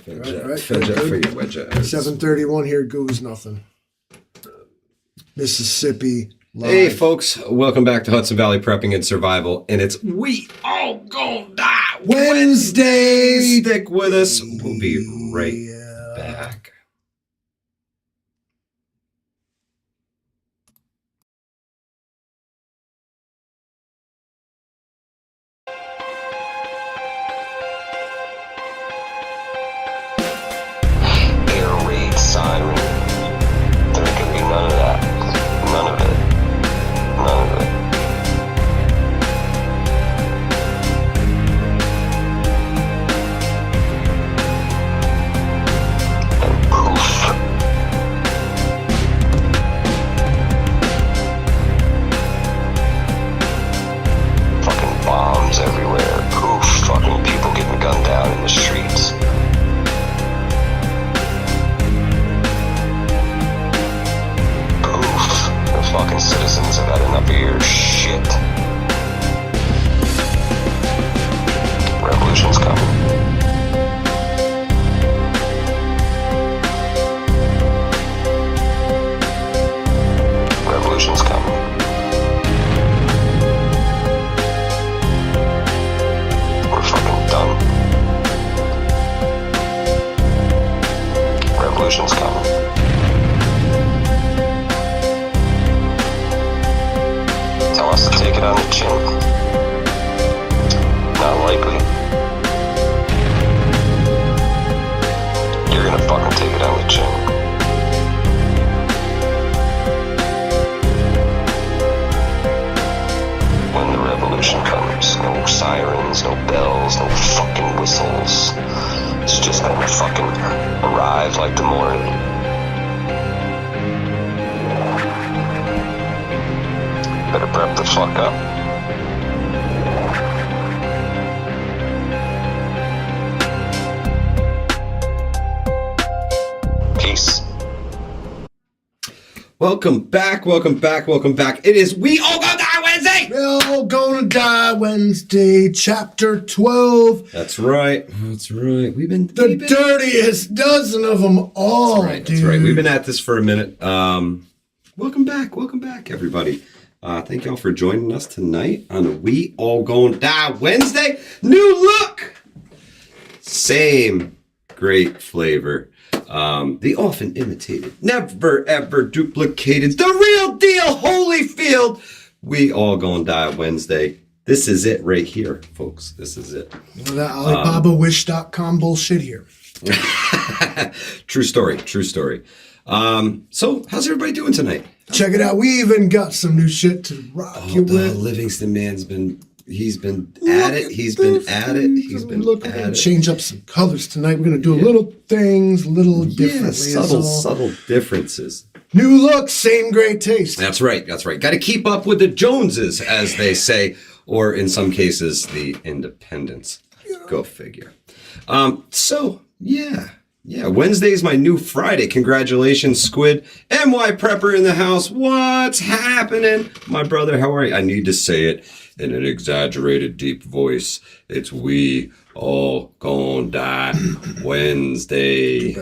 Fudge up for your wedge. 7:31 here goes nothing. Mississippi. Live. Hey folks, welcome back to Hudson Valley Prepping and Survival, and it's We All Gonna Die Wednesday. Stick with us. We'll be right back. Air raid siren. There can be none of that. None of it. None of it. And poof. Fucking bombs everywhere. Poof. Fucking people getting gunned down in the streets. Fucking citizens have had enough of your shit. Revolution's coming. Revolution's coming. We're fucking done. Revolution's coming. Tell us to take it on the chin. Not likely. You're gonna fucking take it on the chin. When the revolution comes, no sirens, no bells, no fucking whistles. It's just gonna fucking arrive like the morning. Better prep the fuck up. Peace. Welcome back. It is We All Gonna Die Wednesday! We're all gonna die Wednesday, chapter 12. That's right. We've been The dirtiest dozen of them all, dude. That's right. We've been at this for a minute. Welcome back, everybody. Thank y'all for joining us tonight on We All Gonna Die Wednesday. New look! Same great flavor. The often imitated, never ever duplicated, the real deal, Holyfield. We All Gonna Die Wednesday. This is it right here, folks. This is it. You know that AlibabaWish.com bullshit here. True story. So, how's everybody doing tonight? Check it out. We even got some new shit to rock you with. Livingston man's he's been at it. He's been at it. Change up some colors tonight. We're going to do little things, little differently. Subtle differences. New look, same great taste. That's right. Got to keep up with the Joneses, as they say, or in some cases, the independents. Go figure. Yeah, Wednesday's my new Friday. Congratulations, Squid. NY Prepper in the house. What's happening? My brother, how are you? I need to say it in an exaggerated deep voice. It's We All Gonna Die Wednesday.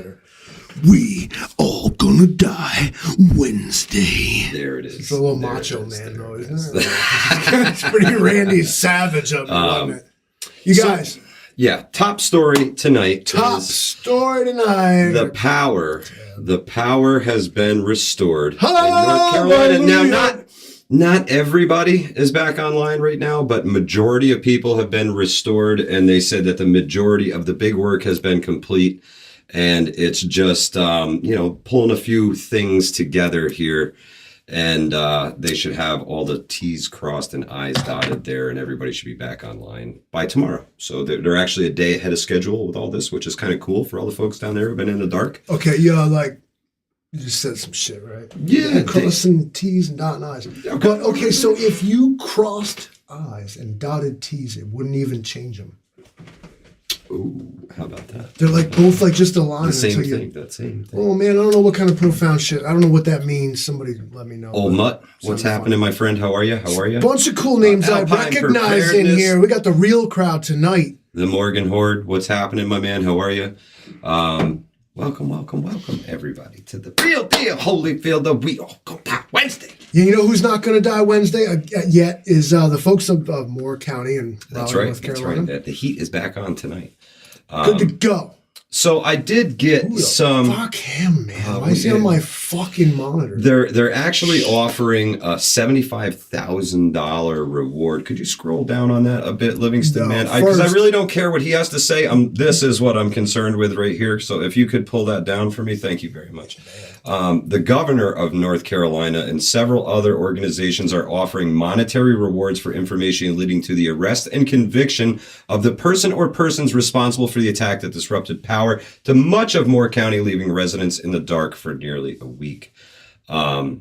We all gonna die Wednesday. There it is. It's a little macho man, though, isn't it? It's pretty Randy Savage of it, wasn't it? You guys. Yeah, top story tonight. The power has been restored in North Carolina. Now, not everybody is back online right now, but majority of people have been restored, and they said that the majority of the big work has been complete, and it's just pulling a few things together here. And they should have all the T's crossed and I's dotted there, and everybody should be back online by tomorrow. So they're actually a day ahead of schedule with all this, which is kind of cool for all the folks down there who've been in the dark. Okay, yeah, like you just said some shit, right? Yeah. Crossing T's and dotting I's. Okay. But, okay, so if you crossed I's and dotted T's, it wouldn't even change them. Ooh, how about that? They're like both like just a line. The same thing. Oh man, I don't know what kind of profound shit. I don't know what that means. Somebody let me know. Old Mutt, what's happening, my friend? How are you? Bunch of cool names I Alpine recognize in Preparedness. here. We got the real crowd tonight. the Morgan Horde. What's happening, my man? How are you? Welcome, everybody, to the real deal Holyfield of We All Go Die Wednesday. You know who's not going to die Wednesday yet is the folks of Moore County and Raleigh, North Carolina. That's right. The heat is back on tonight. Good to go. So I did get some. Fuck him, man. Why is he on my fucking monitor? They're actually offering a $75,000 reward. Could you scroll down on that a bit, Livingston, man? Because I really don't care what he has to say. This is what I'm concerned with right here. So if you could pull that down for me, thank you very much. The governor of North Carolina and several other organizations are offering monetary rewards for information leading to the arrest and conviction of the person or persons responsible for the attack that disrupted power to much of Moore County, leaving residents in the dark for nearly a week. So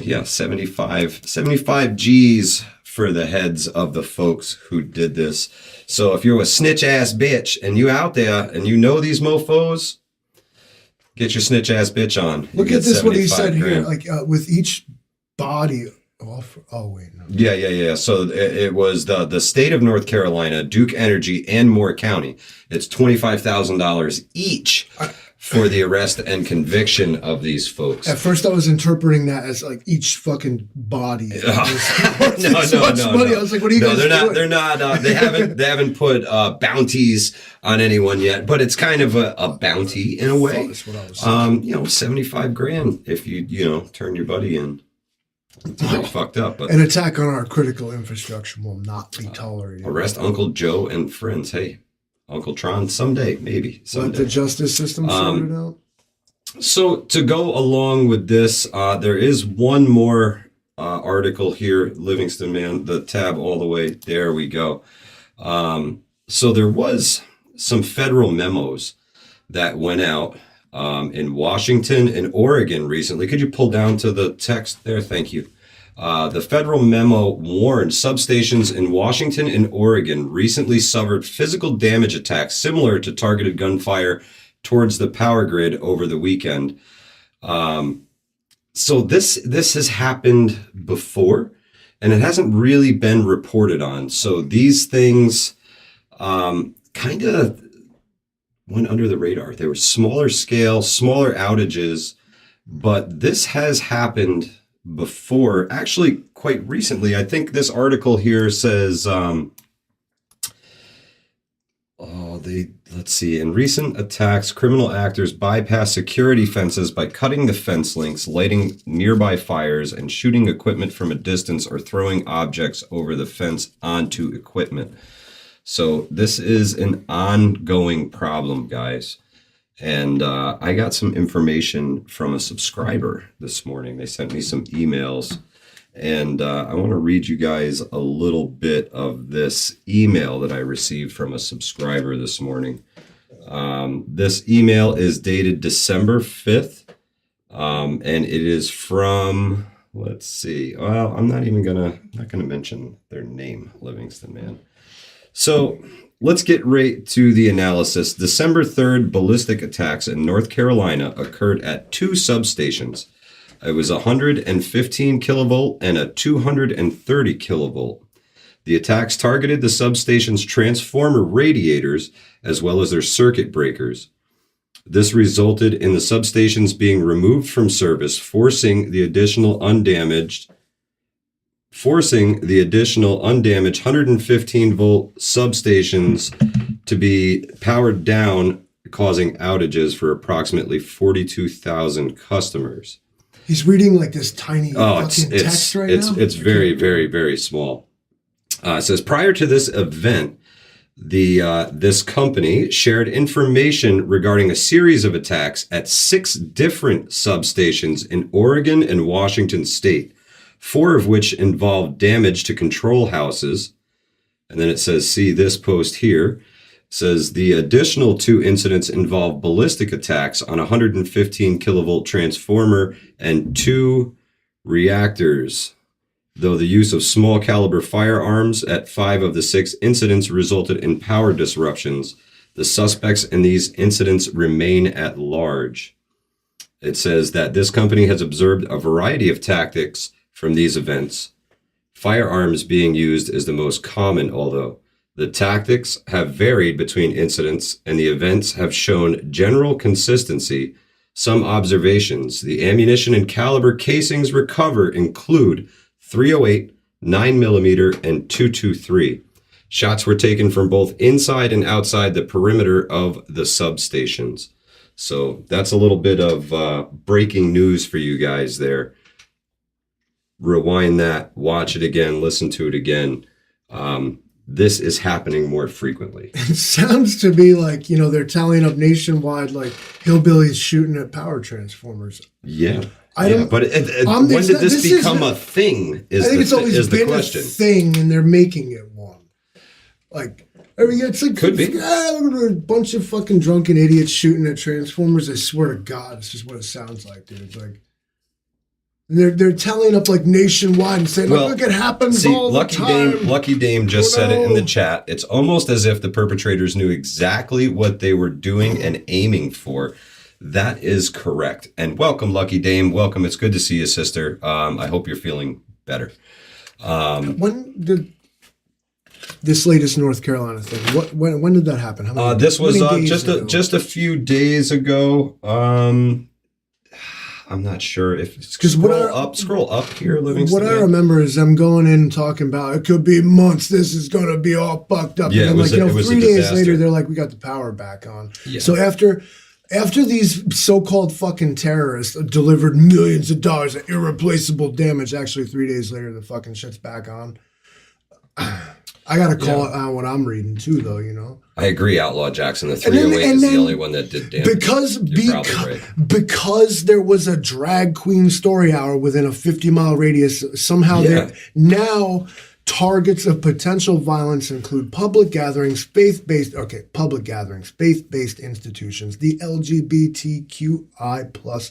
yeah, 75 G's for the heads of the folks who did this. So if you're a snitch ass bitch and you out there and you know these mofos, get your snitch ass bitch on. Look at this, what he said here, like with each body. Oh wait, no. Yeah. So it was the state of North Carolina, Duke Energy, and Moore County. It's $25,000 each for the arrest and conviction of these folks. At first, I was interpreting that as like each fucking body. No. I was like, what are you guys doing? They're not. They haven't put bounties on anyone yet, but it's kind of a bounty in a way. That's what I was saying. $75,000 if you turn your buddy in. It's fucked up. But an attack on our critical infrastructure will not be tolerated. Arrest Uncle Joe and friends. Hey, Uncle Tron, someday, maybe. Let the justice system sort it out. So to go along with this, there is one more article here, Livingston, man, the tab all the way. There we go. So there was some federal memos that went out in Washington and Oregon recently. Could you pull down to the text there? Thank you. The federal memo warned substations in Washington and Oregon recently suffered physical damage attacks similar to targeted gunfire towards the power grid over the weekend. So this has happened before, and it hasn't really been reported on. So these things kind of went under the radar. They were smaller scale, smaller outages, but this has happened before, actually quite recently. I think this article here says, let's see, in recent attacks, criminal actors bypass security fences by cutting the fence links, lighting nearby fires, and shooting equipment from a distance or throwing objects over the fence onto equipment. So this is an ongoing problem, guys. And I got some information from a subscriber this morning. They sent me some emails, and I want to read you guys a little bit of this email that I received from a subscriber this morning. This email is dated December 5th, and it is from, let's see, well, I'm not gonna mention their name, Livingston, man. So let's get right to the analysis. December 3rd, ballistic attacks in North Carolina occurred at two substations. It was 115 kilovolt and a 230 kilovolt. The attacks targeted the substation's transformer radiators as well as their circuit breakers. This resulted in the substations being removed from service, forcing the additional undamaged 115 volt substations to be powered down, causing outages for approximately 42,000 customers. He's reading like this tiny fucking text right now? It's very, very, very small. It says, prior to this event, this company shared information regarding a series of attacks at 6 different substations in Oregon and Washington state, 4 of which involved damage to control houses. And then it says, see this post here. It says the additional 2 incidents involved ballistic attacks on a 115 kilovolt transformer and 2 reactors. Though the use of small caliber firearms at 5 of the 6 incidents resulted in power disruptions, the suspects in these incidents remain at large. It says that this company has observed a variety of tactics from these events. Firearms being used is the most common, although The tactics have varied between incidents, and the events have shown general consistency. Some observations: the ammunition and caliber casings recovered include .308, 9mm, and .223. Shots were taken from both inside and outside the perimeter of the substations. So that's a little bit of breaking news for you guys there. Rewind that, watch it again, listen to it again. This is happening more frequently. It sounds to me like, they're tallying up nationwide like hillbillies shooting at power transformers. Yeah. But when did this become a thing? I think it's always been a thing, and they're making it one. Like, it's like could be a bunch of fucking drunken idiots shooting at transformers. I swear to God, it's just what it sounds like, dude. It's like they're tallying up like nationwide and saying, "Look, it happens all the time." Lucky Dame just said it in the chat. It's almost as if the perpetrators knew exactly what they were doing and aiming for. That is correct. And welcome, Lucky Dame. Welcome. It's good to see you, sister. I hope you're feeling better. When did this latest North Carolina thing? When did that happen? This was just a few days ago. I'm not sure if scroll up here, Livingston. What I remember is them going in and talking about it could be months. This is going to be all fucked up. Yeah, and then, it was 3 a days disaster. later, they're like, we got the power back on. Yeah. So after these so-called fucking terrorists delivered millions of dollars of irreplaceable damage, actually 3 days later, the fucking shit's back on. I got to call it out what I'm reading too, though, I agree, Outlaw Jackson. The 308 is the only one that did damage. Because there was a drag queen story hour within a 50-mile radius, somehow now targets of potential violence include public gatherings, faith-based institutions, the LGBTQI plus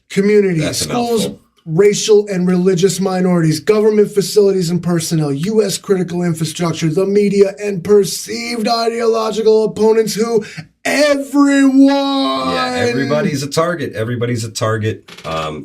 community, schools, racial and religious minorities, government facilities and personnel, U.S. critical infrastructure, the media, and perceived ideological opponents who everyone. Yeah, everybody's a target. Everybody's a target.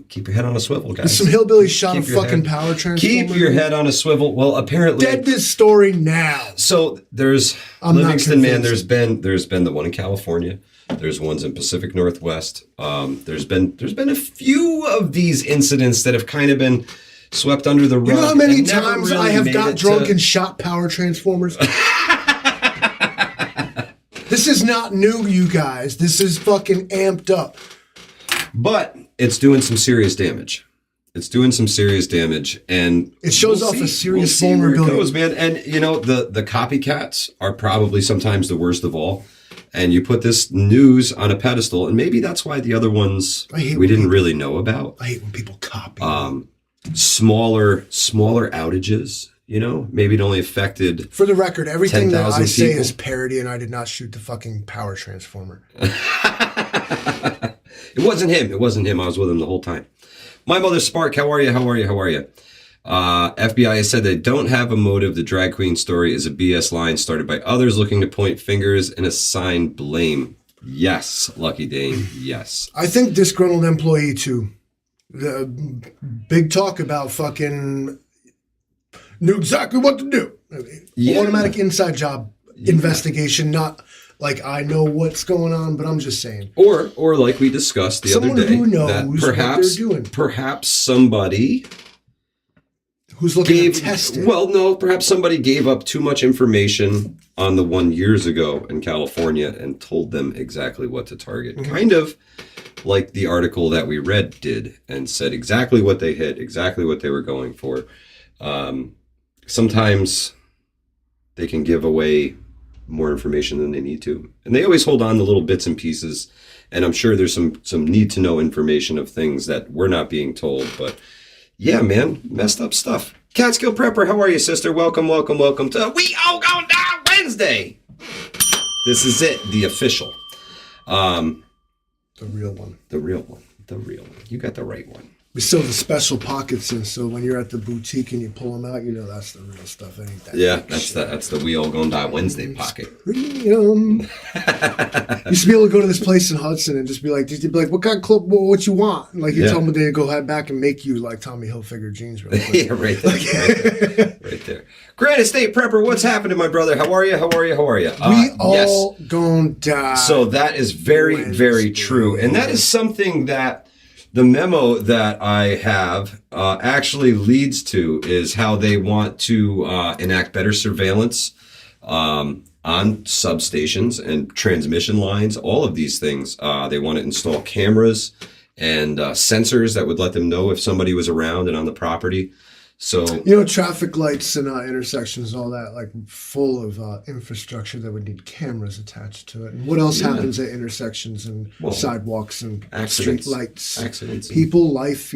Keep your head on a swivel, guys. Some hillbillies shot a fucking power transformer. Keep your head on a swivel. Well, apparently dead this story now. So there's Livingston, man. There's been the one in California. There's ones in Pacific Northwest. There's been a few of these incidents that have kind of been swept under the rug. You know how many times I have got drunk and shot power transformers? This is not new, you guys. This is fucking amped up. But it's doing some serious damage. And it shows off a serious vulnerability. Where it goes, man. And the copycats are probably sometimes the worst of all. And you put this news on a pedestal, and maybe that's why the other ones we didn't really know about. I hate when people copy. Smaller outages, maybe it only affected. For the record, everything that I say people. is parody, and I did not shoot the fucking power transformer. It wasn't him. I was with him the whole time. My mother Spark, how are you? FBI has said they don't have a motive. The drag queen story is a BS line started by others looking to point fingers and assign blame. Yes, Lucky Dane, yes. I think disgruntled employee too. The big talk about fucking knew exactly what to do. Automatic inside job investigation, not like I know what's going on, but I'm just saying. Or like we discussed the other day, who knows that what they're doing. Perhaps somebody who's looking to test it. Well, no, perhaps somebody gave up too much information on the one years ago in California and told them exactly what to target. Mm-hmm. Kind of like the article that we read did, and said exactly what they hit, exactly what they were going for. Sometimes they can give away more information than they need to. And they always hold on to little bits and pieces. And I'm sure there's some need to know information of things that we're not being told, but yeah, man, messed up stuff. Catskill Prepper, how are you, sister? Welcome to We All Going Down Wednesday. This is it, the official. The real one. The real one. You got the right one. We still have the special pockets in, so when you're at the boutique and you pull them out, you know that's the real stuff. Ain't that? Yeah, that's the We All Gonna Die Wednesday pocket. Freedom. Used to be able to go to this place in Hudson and just be like, what kind of clothes, what you want? And like you tell them they go head back and make you like Tommy Hilfiger jeans real quick. Yeah, right there. Right there. Granite State Prepper, what's happening, my brother? How are you? We all gonna die. So that is very, very true. And that is something that the memo that I have actually leads to is how they want to enact better surveillance on substations and transmission lines, all of these things. They want to install cameras and sensors that would let them know if somebody was around and on the property. So traffic lights and intersections, all that, like full of infrastructure that would need cameras attached to it. And what else happens at intersections and sidewalks and street lights? Accidents. People, life,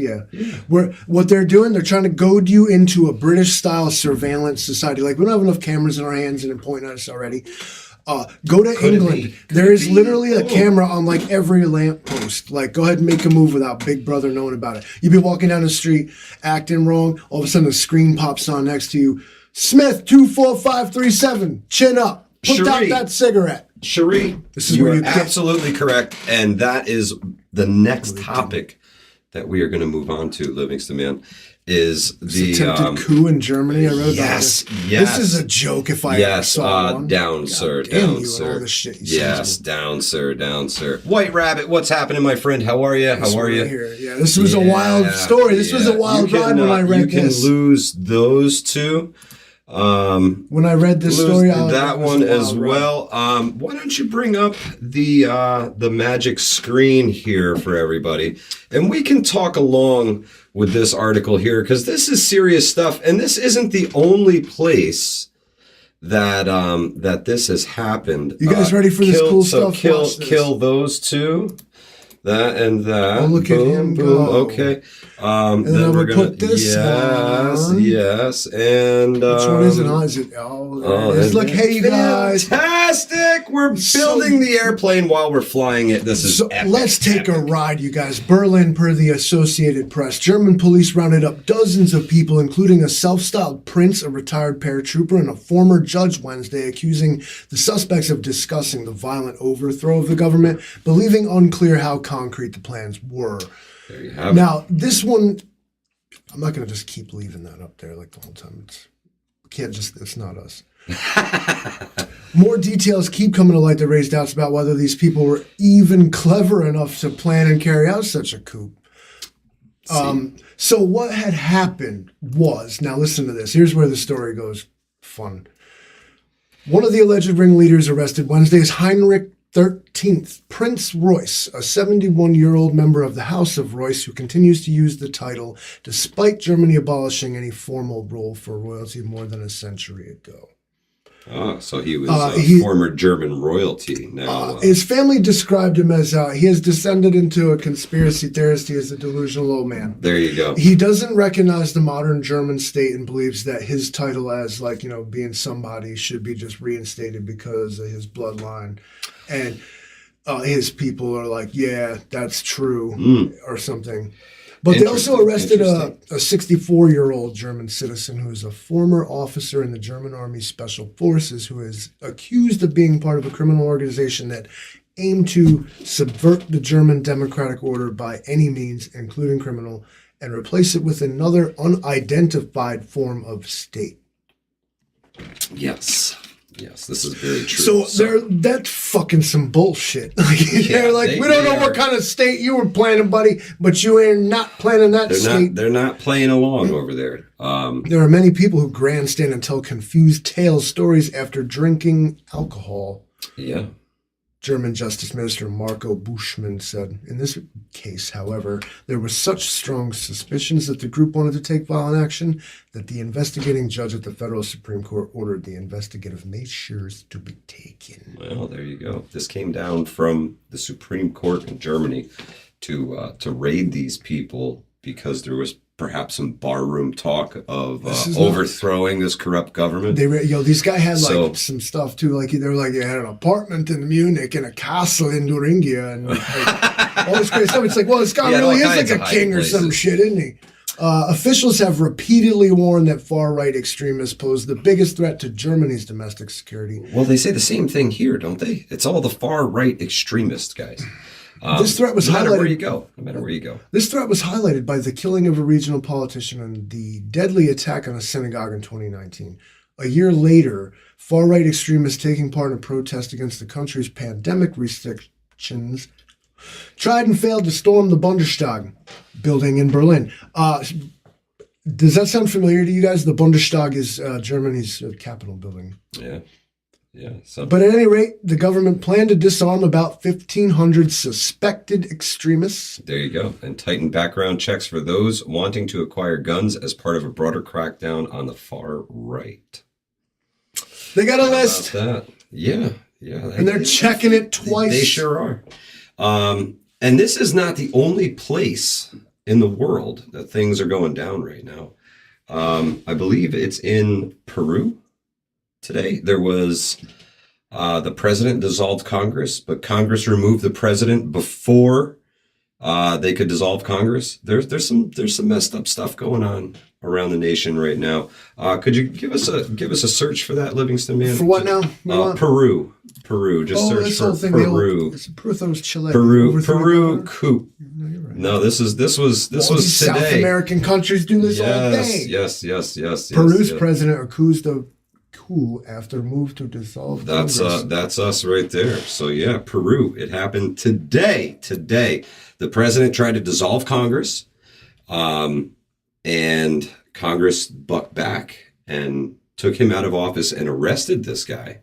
What they're doing, they're trying to goad you into a British-style surveillance society. Like, we don't have enough cameras in our hands and pointing at us already. Go to England. There is literally a camera on like every lamppost. Like, go ahead and make a move without Big Brother knowing about it. You'd be walking down the street, acting wrong. All of a sudden, a screen pops on next to you. Smith 24537. Chin up. Put out that cigarette. Cherie, you are absolutely correct, and that is the next topic that we are going to move on to, Livingston Man. Is the attempted coup in Germany? I wrote yes. This is a joke. If I ever saw one. Down, sir. Down, sir. Down, sir. White Rabbit, what's happening, my friend? How are you? Here. Yeah, this was a wild story. This was a wild ride when I read this. You can lose those two. When I read this story, that one as well. Why don't you bring up the magic screen here for everybody, and we can talk along with this article here, because this is serious stuff, and this isn't the only place that that this has happened. You guys ready for this cool stuff? Kill those two. That and that. Oh, look at him go. Okay. And then we're gonna put this on. Yes. And which one is it on? Is it? Look, hey you guys! Fantastic! We're building the airplane while we're flying it. This is epic. Let's take a ride, you guys. Berlin, per the Associated Press, German police rounded up dozens of people, including a self-styled prince, a retired paratrooper, and a former judge Wednesday, accusing the suspects of discussing the violent overthrow of the government, believing unclear how concrete the plans were. There you have now, this one, I'm not going to just keep leaving that up there like the whole time. It's not us. More details keep coming to light that raise doubts about whether these people were even clever enough to plan and carry out such a coup. So what had happened was, now listen to this. Here's where the story goes fun. One of the alleged ringleaders arrested Wednesday is Heinrich 13th, Prince Royce, a 71-year-old member of the House of Royce who continues to use the title despite Germany abolishing any formal role for royalty more than a century ago. So he was former German royalty. Now, his family described him as he has descended into a conspiracy theorist. He is a delusional old man. There you go. He doesn't recognize the modern German state and believes that his title as being somebody should be just reinstated because of his bloodline. And his people are like, yeah, that's true, or something. But they also arrested a 64-year-old German citizen who is a former officer in the German Army Special Forces who is accused of being part of a criminal organization that aimed to subvert the German democratic order by any means, including criminal, and replace it with another unidentified form of state. Yes, this is very true. So that's fucking some bullshit. They're like, we don't know what kind of state you were planning, buddy, but you ain't not planning that state. They're not playing along over there. There are many people who grandstand and tell confused tales, stories after drinking alcohol. Yeah. German Justice Minister Marco Buschmann said, in this case, however, there were such strong suspicions that the group wanted to take violent action that the investigating judge at the federal Supreme Court ordered the investigative measures to be taken. Well, there you go. This came down from the Supreme Court in Germany to raid these people because there was perhaps some barroom talk of overthrowing this corrupt government. These guys had like some stuff too. Like they were like, you had an apartment in Munich and a castle in Thuringia and like, all this crazy stuff. It's like, well, this guy really is like a king or some shit, isn't he? Officials have repeatedly warned that far-right extremists pose the biggest threat to Germany's domestic security. Well, they say the same thing here, don't they? It's all the far-right extremists, guys. This threat was no matter highlighted. No matter where you go. This threat was highlighted by the killing of a regional politician and the deadly attack on a synagogue in 2019. A year later, far-right extremists taking part in a protest against the country's pandemic restrictions tried and failed to storm the Bundestag building in Berlin. Does that sound familiar to you guys? The Bundestag is Germany's Capitol building. Yeah. But at any rate, the government planned to disarm about 1,500 suspected extremists. There you go. And tighten background checks for those wanting to acquire guns as part of a broader crackdown on the far right. They got a list. That? Yeah. And they're checking it twice. They sure are. And this is not the only place in the world that things are going down right now. I believe it's in Peru today. There was the president dissolved Congress, but Congress removed the president before they could dissolve Congress. There's some messed up stuff going on around the nation right now. Could you give us a search for that, Livingston man? For what now? Peru. Just search for Peru. Peru thought it was Chile. Peru coup. No, you're right. No, this was these today. South American countries do this all day. Yes. Peru's president accused of coup after move to dissolve Congress. That's us right there. So yeah, Peru. It happened today. The president tried to dissolve Congress, and Congress bucked back and took him out of office and arrested this guy.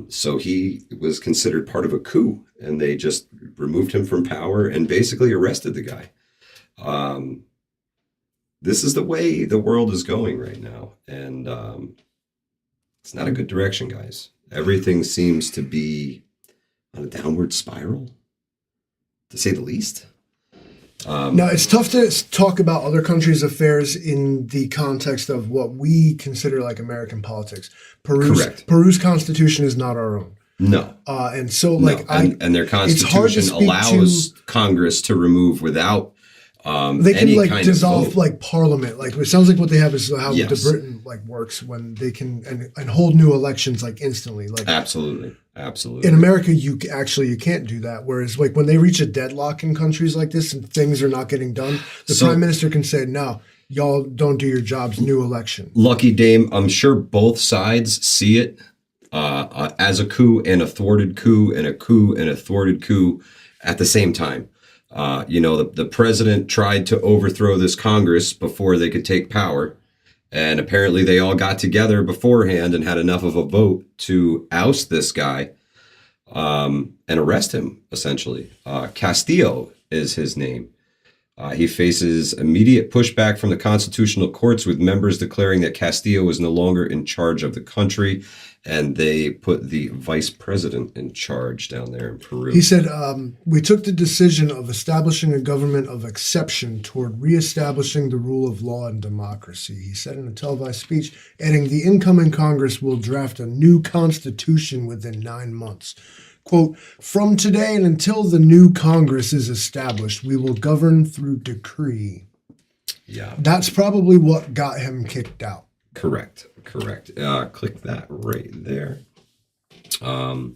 So he was considered part of a coup, and they just removed him from power and basically arrested the guy. This is the way the world is going right now, and it's not a good direction, guys. Everything seems to be on a downward spiral, to say the least. Now, it's tough to talk about other countries' affairs in the context of what we consider like American politics. Peru's constitution is not our own. No. And so, and their constitution allows Congress to remove without they can kind dissolve of vote. Parliament. It sounds like what they have is how Yes. the Britain works when they can and hold new elections instantly. Absolutely. In America, you can't do that. Whereas when they reach a deadlock in countries like this and things are not getting done, the prime minister can say, "No, y'all don't do your jobs. New election." Lucky Dame, I'm sure both sides see it as a coup and a thwarted coup and a coup and a thwarted coup at the same time. The president tried to overthrow this Congress before they could take power. And apparently they all got together beforehand and had enough of a vote to oust this guy and arrest him, essentially. Castillo is his name. He faces immediate pushback from the constitutional courts, with members declaring that Castillo is no longer in charge of the country, and they put the vice president in charge down there in Peru. He said, we took the decision of establishing a government of exception toward reestablishing the rule of law and democracy. He said in a televised speech, adding, the incoming Congress will draft a new constitution within 9 months. Quote, from today and until the new Congress is established, we will govern through decree. Yeah. That's probably what got him kicked out. Correct. Click that right there. The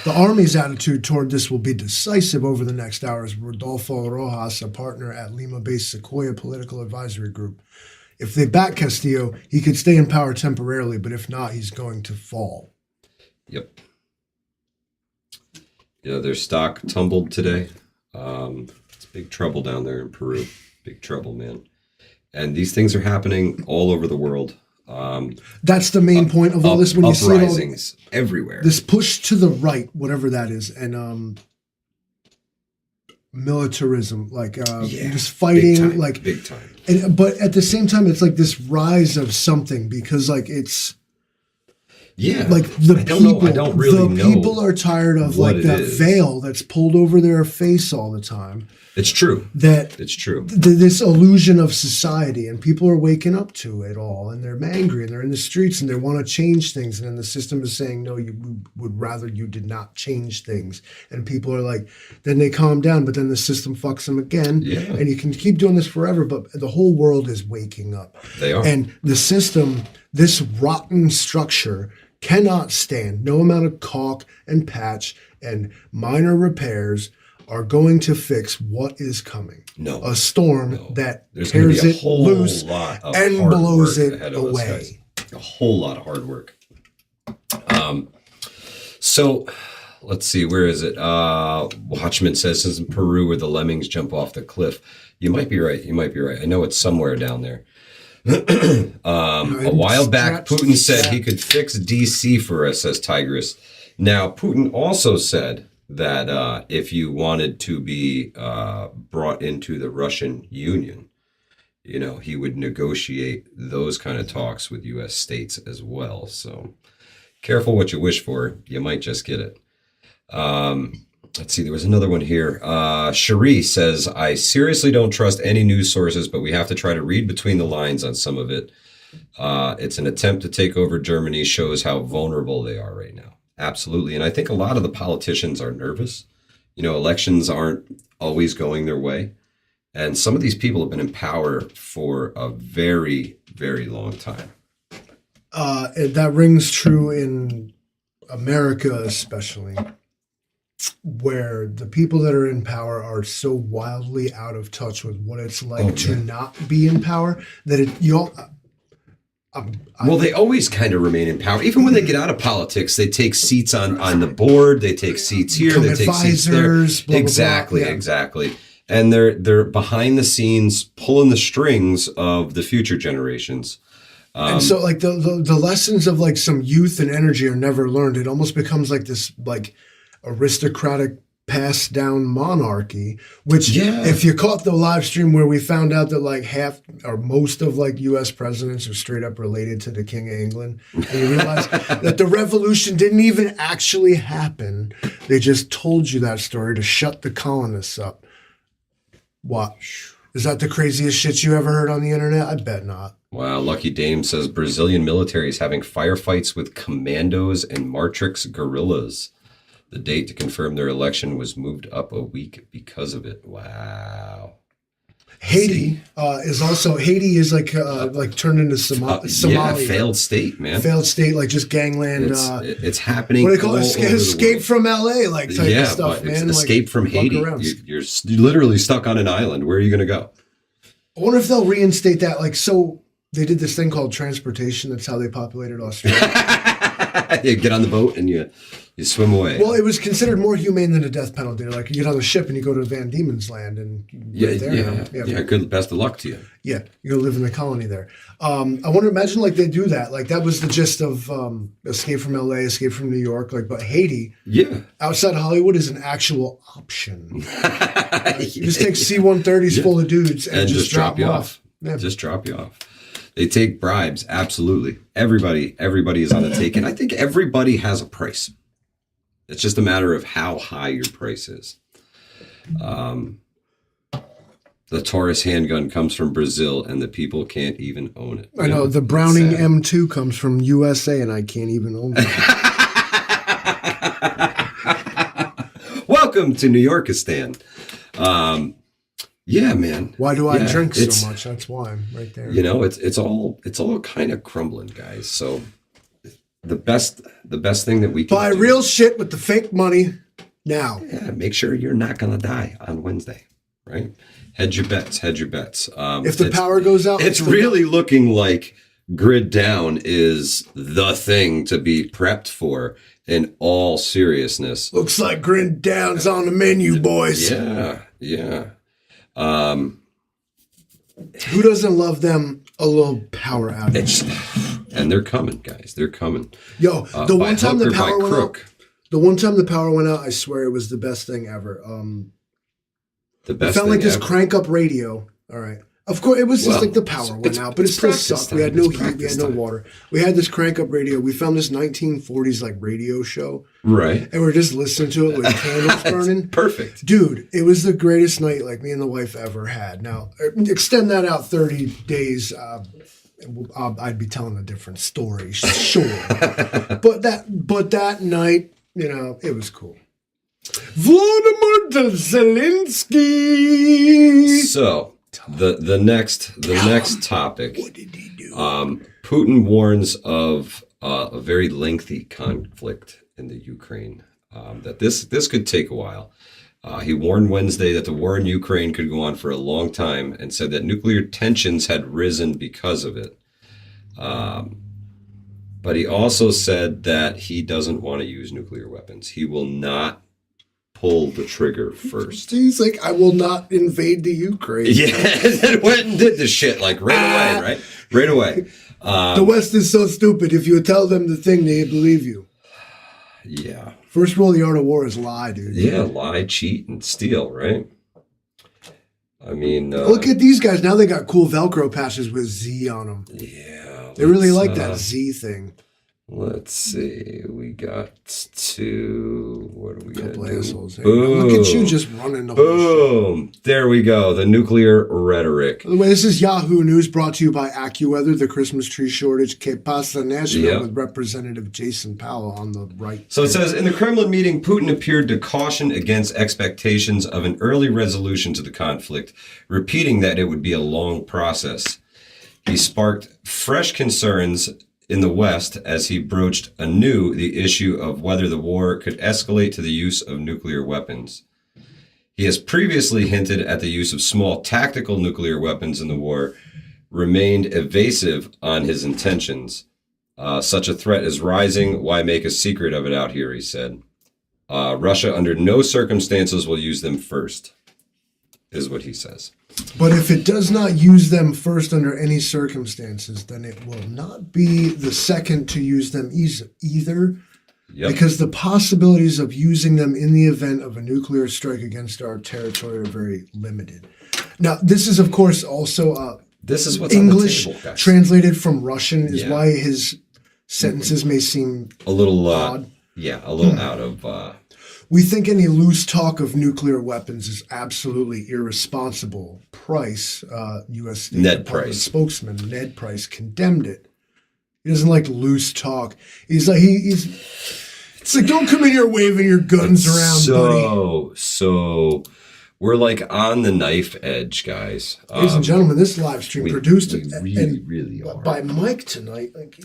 Army's attitude toward this will be decisive over the next hours. Rodolfo Rojas, a partner at Lima-based Sequoia Political Advisory Group. If they back Castillo, he could stay in power temporarily, but if not, he's going to fall. Yep. Yeah, their stock tumbled today. It's big trouble down there in Peru. Big trouble, man. And these things are happening all over the world. That's the main point of all this. When you see uprisings everywhere, this push to the right, whatever that is, and militarism, just fighting, big time. But at the same time, it's this rise of something because it's Yeah. Like the people, I don't really know. People are tired of like that veil that's pulled over their face all the time. It's true. It's true. This illusion of society, and people are waking up to it all, and they're angry, and they're in the streets, and they want to change things, and then the system is saying, no, you would rather you did not change things, and people are like, then they calm down, but then the system fucks them again, and you can keep doing this forever, but the whole world is waking up. They are. And the system, this rotten structure, cannot stand. No amount of caulk and patch and minor repairs are going to fix what is coming. No. A storm that There's tears it whole loose lot of and hard blows work it ahead of us, away. guys. A whole lot of hard work. So let's see, where is it? Watchman says it's in Peru where the lemmings jump off the cliff. You might be right. I know it's somewhere down there. A while back, Putin said he could fix DC for us, says Tigress. Now, Putin also said that if you wanted to be brought into the Russian Union, he would negotiate those kind of talks with U.S. states as well. So careful what you wish for. You might just get it. Let's see. There was another one here. Cherie says, I seriously don't trust any news sources, but we have to try to read between the lines on some of it. It's an attempt to take over Germany, shows how vulnerable they are right now. Absolutely. And I think a lot of the politicians are nervous. Elections aren't always going their way. And some of these people have been in power for a very, very long time. That rings true in America, especially, where the people that are in power are so wildly out of touch with what it's like to not be in power that well, they always kind of remain in power. Even when they get out of politics, they take seats on the board. They take seats here. They take seats there. Blah, exactly, blah, blah. Yeah. Exactly. And they're behind the scenes pulling the strings of the future generations. And so like the lessons of like some youth and energy are never learned. It almost becomes like this like aristocratic passed down monarchy, which if you caught the live stream where we found out that like half or most of like US presidents are straight up related to the King of England, and you realize that the revolution didn't even actually happen. They just told you that story to shut the colonists up. What? Is that the craziest shit you ever heard on the internet? I bet not. Wow. Lucky Dame says Brazilian military is having firefights with commandos and Matrix guerrillas. The date to confirm their election was moved up a week because of it. Wow. Haiti is like turned into Somalia. Yeah, failed state, man. Failed state, like just gangland. It's happening. What do they call it? Escape from LA, like type of stuff, man. Escape from Haiti. You're literally stuck on an island. Where are you going to go? I wonder if they'll reinstate that. Like, so they did this thing called transportation. That's how they populated Australia. You get on the boat and you swim away. Well, it was considered more humane than a death penalty. Like you get on the ship and you go to Van Diemen's Land and good. Best of luck to you. Yeah, you go live in the colony there. I want to imagine like they do that. Like that was the gist of Escape from LA, Escape from New York. Like, but Haiti, outside Hollywood is an actual option. You just take C-130s full of dudes and just drop you off. Yeah. Just drop you off. They take bribes. Absolutely. Everybody is on the take. And I think everybody has a price. It's just a matter of how high your price is. The Taurus handgun comes from Brazil and the people can't even own it. I know. The Browning M2 comes from USA and I can't even own it. Welcome to New Yorkistan. Yeah, man. Why do I drink so much? That's why right there. It's all kind of crumbling, guys. So the best thing that we can buy real shit with the fake money now. Yeah, make sure you're not gonna die on Wednesday, right? Hedge your bets. If the power goes out, it's really looking like grid down is the thing to be prepped for in all seriousness. Looks like grid down's on the menu, boys. Yeah. Who doesn't love them a little power outage? And they're coming, guys. They're coming. Yo, the one time the power went out, I swear it was the best thing ever. The best. It felt like this crank up radio. All right, Of course, it was just like the power went out, but it still sucked. We had no heat, we had no water. We had this crank-up radio. We found this 1940s like radio show. Right. And we're just listening to it with candles burning. Perfect. Dude, it was the greatest night like me and the wife ever had. Now, extend that out 30 days, I'd be telling a different story, sure. but that night, you know, it was cool. Volodymyr Zelensky. So the next topic. What did he do? Putin warns of a very lengthy conflict in the Ukraine. That this could take a while. He warned Wednesday that the war in Ukraine could go on for a long time, and said that nuclear tensions had risen because of it. But he also said that he doesn't want to use nuclear weapons. He will not pull the trigger first. He's like, I will not invade the Ukraine. Yeah, and then went and did the shit like right away, right? Right away. The West is so stupid. If you tell them the thing, they believe you. Yeah. First rule of the art of war is lie, dude. Yeah, lie, cheat, and steal, right? I mean... look at these guys. Now they got cool Velcro patches with Z on them. Yeah. They really like that Z thing. Let's see. We got to... What are we going to do? Assholes. Boom. Look at you just running the whole Boom. There we go. The nuclear rhetoric. By the way, this is Yahoo News brought to you by AccuWeather, the Christmas tree shortage. Que pasa national with Representative Jason Powell on the right. So it says, in the Kremlin meeting, Putin appeared to caution against expectations of an early resolution to the conflict, repeating that it would be a long process. He sparked fresh concerns in the West as he broached anew the issue of whether the war could escalate to the use of nuclear weapons. He has previously hinted at the use of small tactical nuclear weapons in the war, remained evasive on his intentions. Such a threat is rising. Why make a secret of it out here, he said. Russia under no circumstances will use them first, is what he says. But if it does not use them first under any circumstances, then it will not be the second to use them either. Yep. Because the possibilities of using them in the event of a nuclear strike against our territory are very limited. Now, this is, of course, also this is what's English on the table, guys. Translated from Russian is why his sentences may seem a little odd. A little out of... We think any loose talk of nuclear weapons is absolutely irresponsible. Price, U.S. State Ned Department Price. spokesman Ned Price condemned it. He doesn't like loose talk. He's like it's like, don't come in here waving your guns around, buddy. So we're like on the knife edge, guys. Ladies and gentlemen, this live stream produced really are. by Mike tonight. Like,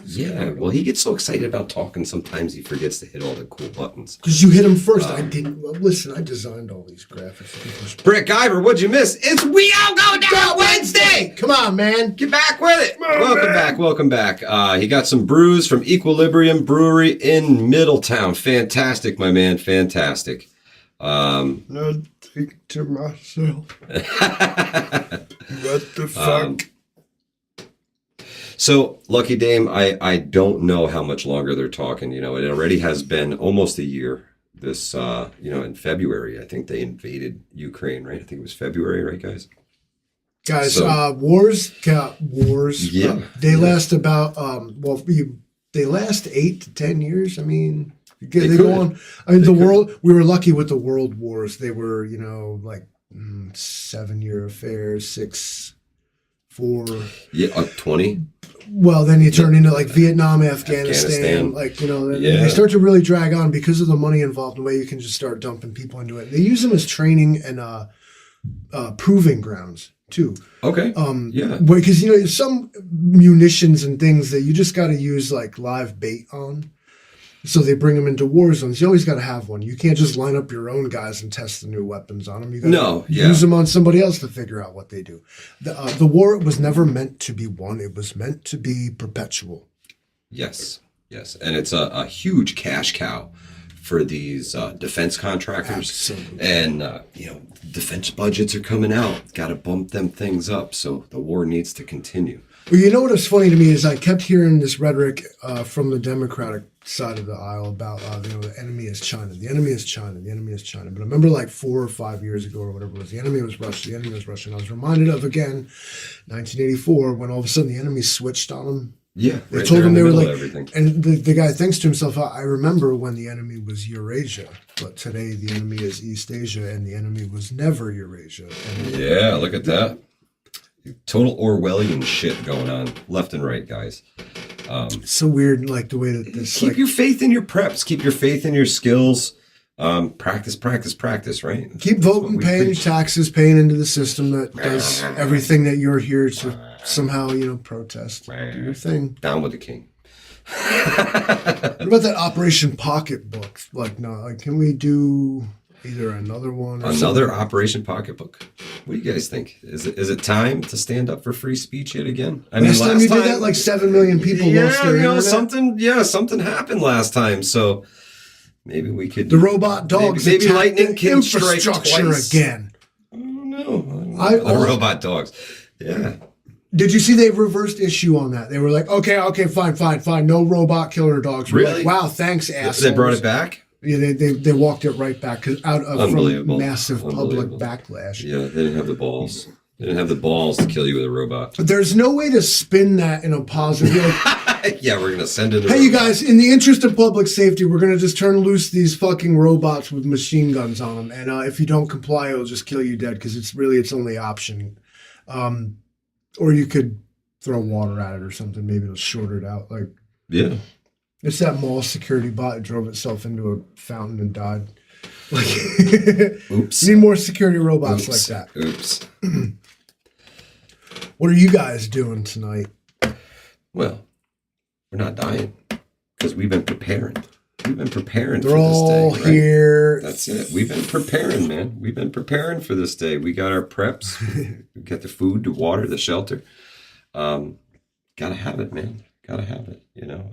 well, he gets so excited about talking, sometimes he forgets to hit all the cool buttons. Because you hit him first. I didn't. Well, listen, I designed all these graphics. Brick Iver, what'd you miss? It's We All Go Down Wednesday! Come on, man. Get back with it. Welcome back. He got some brews from Equilibrium Brewery in Middletown. Fantastic, my man. Fantastic. No, think to myself. What the fuck? So, Lucky Dame, I don't know how much longer they're talking. You know, it already has been almost a year. This, in February, I think they invaded Ukraine, right? I think it was February, right, guys? Guys, wars. Yeah. They last about, they last 8 to 10 years. I mean... They go on. I mean, world. We were lucky with the world wars. They were, 7-year affairs, 6, 4. Yeah, 20. Well, then you turn into like Vietnam, Afghanistan. They start to really drag on because of the money involved. The way you can just start dumping people into it. They use them as training and proving grounds too. Okay. Because some munitions and things that you just got to use like live bait on. So they bring them into war zones. You always got to have one. You can't just line up your own guys and test the new weapons on them. You got to use them on somebody else to figure out what they do. The war was never meant to be won. It was meant to be perpetual. Yes. And it's a huge cash cow for these defense contractors. Absolutely. And, defense budgets are coming out. Got to bump them things up. So the war needs to continue. Well, you know what was funny to me is I kept hearing this rhetoric from the Democratic side of the aisle about the enemy is China, the enemy is China, the enemy is China. But I remember like 4 or 5 years ago or whatever it was, the enemy was Russia, the enemy was Russia. And I was reminded of again 1984 when all of a sudden the enemy switched on them. Yeah, they told them they were like, everything. And the guy thinks to himself, I remember when the enemy was Eurasia, but today the enemy is East Asia, and the enemy was never Eurasia. Yeah, look at that. Total Orwellian shit going on left and right, guys. It's so weird, like the way that this. Keep your faith in your preps. Keep your faith in your skills. Practice, right? Keep voting, paying taxes, paying into the system that does everything that you're here to somehow, protest. Do your thing. Down with the king. What about that Operation Pocketbook? Can we do either another one? Or another something? Operation Pocketbook. What do you guys think? Is it time to stand up for free speech yet again? Last time you did that, like 7 million people lost their internet. Something happened last time. So maybe we could. The robot dogs. Maybe lightning can strike infrastructure twice again. I don't know. The robot dogs. Yeah. Did you see they reversed issue on that? They were like, okay, fine. No robot killer dogs. We're Really? Like, wow, thanks, assholes. They brought it back? Yeah, they walked it right back out of from massive public backlash. Yeah, they didn't have the balls. They didn't have the balls to kill you with a robot. But there's no way to spin that in a positive way. Yeah, we're going to send it. Hey, you guys, in the interest of public safety, we're going to just turn loose these fucking robots with machine guns on them. And if you don't comply, it'll just kill you dead because it's only option. Or you could throw water at it or something. Maybe it'll short it out. Yeah. It's that mall security bot that drove itself into a fountain and died. Oops. You need more security robots like that. Oops. What are you guys doing tonight? Well, we're not dying because we've been preparing. We've been preparing They're for this all day. Right? here. That's it. We've been preparing, man. We've been preparing for this day. We got our preps. We got the food, the water, the shelter. Gotta have it, man. Gotta have it.